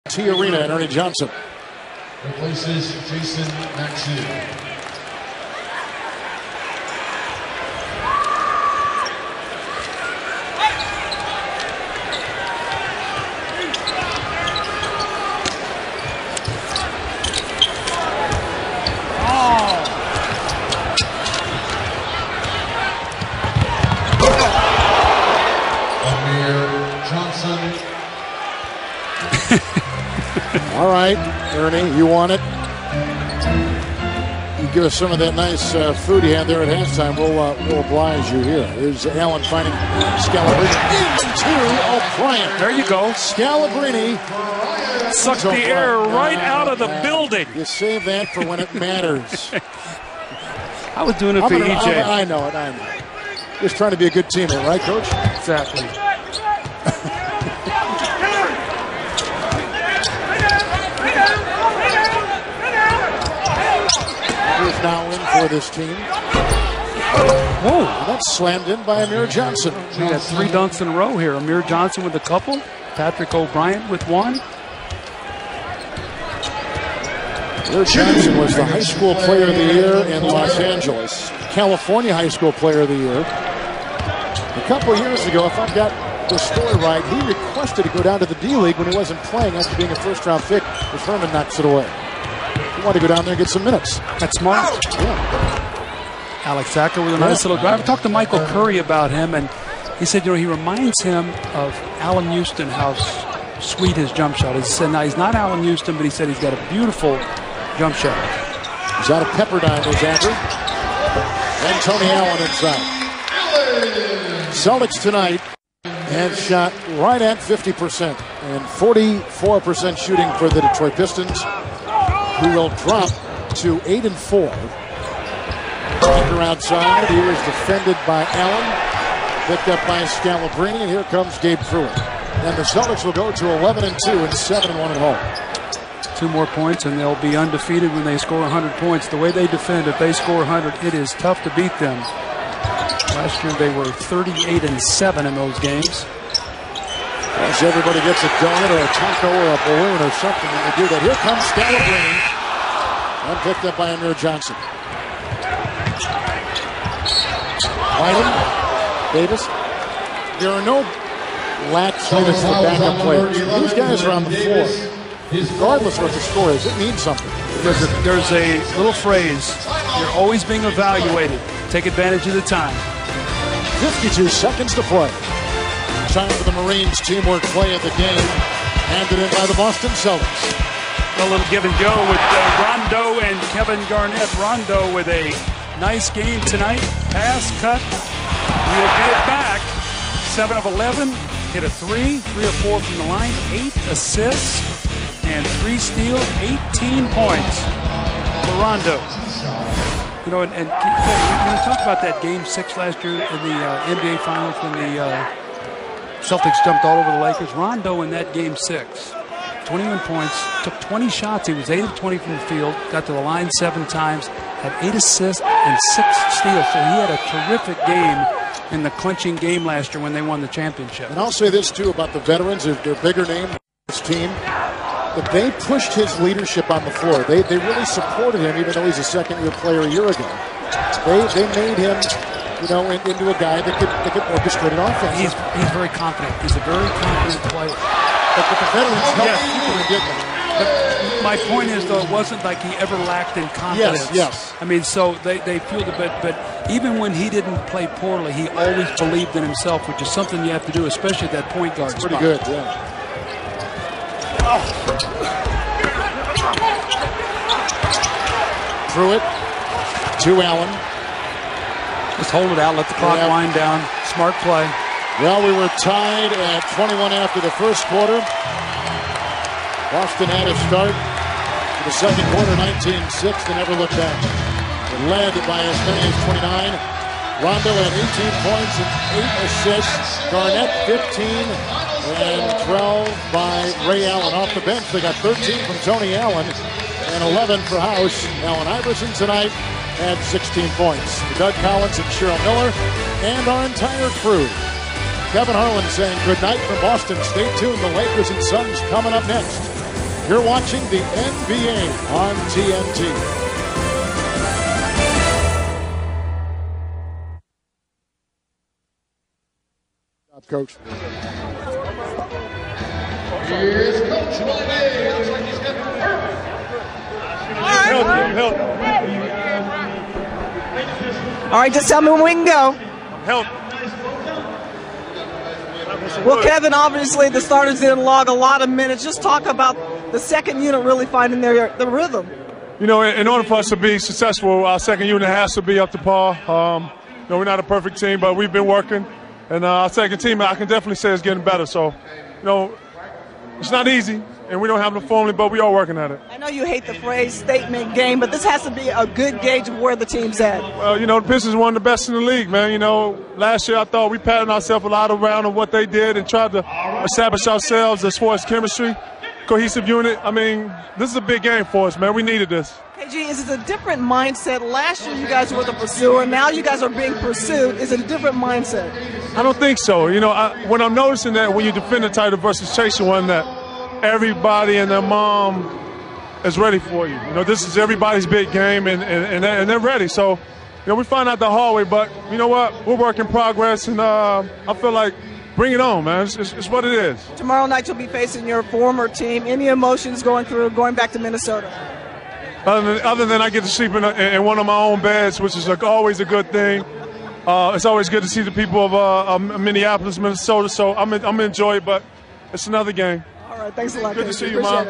T Arena and Ernie Johnson. Replaces Jason Maxine. All right, Ernie, you want it? You give us some of that nice food you had there at halftime. We'll oblige you here. Here's Allen finding Scalabrini into O'Brien. There you go. Scalabrini sucked the air right out of the building. You save that for when it matters. I was doing it for EJ. I know it. Just trying to be a good teammate, right, Coach? Exactly. Is now in for this team. Whoa, that's slammed in by Amir Johnson. We had 3 dunks in a row here. Amir Johnson with a couple, Patrick O'Brien with 1. Amir Johnson was the high school player of the year in Los Angeles, California high school player of the year. A couple years ago, if I've got the story right, he requested to go down to the D-League when he wasn't playing after being a first-round pick, but Furman knocks it away. He wanted to go down there and get some minutes. That's smart. Yeah. Alex Sacker with a nice little drive. I talked to Michael Curry about him, and he said, he reminds him of Allen Houston, how sweet his jump shot is. He said, now he's not Allen Houston, but he said he's got a beautiful jump shot. He's out of Pepperdine, is Andrew. And Tony Allen inside. Celtics tonight have shot right at 50% and 44% shooting for the Detroit Pistons, who will drop to 8-4. Walker outside. He was defended by Allen, picked up by Scalabrini, and here comes Gabe Pruitt. And the Celtics will go to 11-2 and 7-1 at home. 2 more points, and they'll be undefeated when they score 100 points. The way they defend, if they score 100, it is tough to beat them. Last year they were 38-7 in those games. As everybody gets a donut or a taco or a balloon or something when they do that. Here comes Scalabrini. And picked up by Amir Johnson. Whiten, Davis. There are no lax minutes for backup players. These guys are on the floor. Regardless of what the score is, it means something. There's a little phrase, you're always being evaluated. Take advantage of the time. 52 seconds to play. Time for the Marines teamwork play of the game. Handed in by the Boston Celtics. A little give and go with Rondo and Kevin Garnett. Rondo with a nice game tonight. Pass, cut. We'll get it back. 7 of 11. Hit a 3 of 4 from the line. 8 assists and 3 steals. 18 points for Rondo. And when we talked about that game 6 last year in the NBA Finals when the Celtics jumped all over the Lakers. Rondo in that game 6, 21 points, took 20 shots. He was 8 of 20 from the field, got to the line 7 times, had 8 assists and 6 steals. So he had a terrific game in the clinching game last year when they won the championship. And I'll say this, too, about the veterans. They're bigger name in this team. But they pushed his leadership on the floor. They really supported him, even though he's a second-year player a year ago. They made him, into a guy that could orchestrate an offense. He's very confident. He's a very confident player. But the veterans helped him, didn't they? But my point is, though, it wasn't like he ever lacked in confidence. Yes. I mean, so they fueled it, but even when he didn't play poorly, he always believed in himself, which is something you have to do, especially at that point guard spot. Pretty good, yeah. Pruitt to Allen. Just hold it out, let the clock wind down. Smart play. Well, we were tied at 21 after the first quarter. Boston had a start for the second quarter, 19-6. They never looked back. They led by as many as 29. Rondo had 18 points and 8 assists. Garnett 15 and 12 by Ray Allen. Off the bench, they got 13 from Tony Allen and 11 for House. Allen Iverson tonight had 16 points. Doug Collins and Cheryl Miller and our entire crew. Kevin Harlan saying good night from Boston. Stay tuned. The Lakers and Suns coming up next. You're watching the NBA on TNT. Coach. Here's Coach Monday. Looks like he's got All right, just tell me when we can go. Help. Well, Kevin, obviously the starters didn't log a lot of minutes. Just talk about the second unit really finding the rhythm. You know, in order for us to be successful, our second unit has to be up to par. You know, we're not a perfect team, but we've been working. And our second team, I can definitely say, is getting better. So, you know, it's not easy, and we don't have the formula, but we are working at it. I know you hate the phrase statement game, but this has to be a good gauge of where the team's at. Well, you know, the Pistons are one of the best in the league, man. You know, last year I thought we patted ourselves a lot around on what they did and tried to establish ourselves as far as chemistry, cohesive unit. I mean, this is a big game for us, man. We needed this. KG, is it a different mindset? Last year you guys were the pursuer. Now you guys are being pursued. Is it a different mindset? I don't think so. You know, when I'm noticing that when you defend the title versus chasing one, that everybody and their mom is ready for you. You know, this is everybody's big game, and they're ready. So, you know, we find out the hard way, but you know what? We're work in progress, and I feel like bring it on, man. It's what it is. Tomorrow night you'll be facing your former team. Any emotions going back to Minnesota? Other than I get to sleep in one of my own beds, which is like always a good thing. It's always good to see the people of Minneapolis, Minnesota. So I'm gonna enjoy it, but it's another game. All right, thanks a lot. Good to see you, Mom.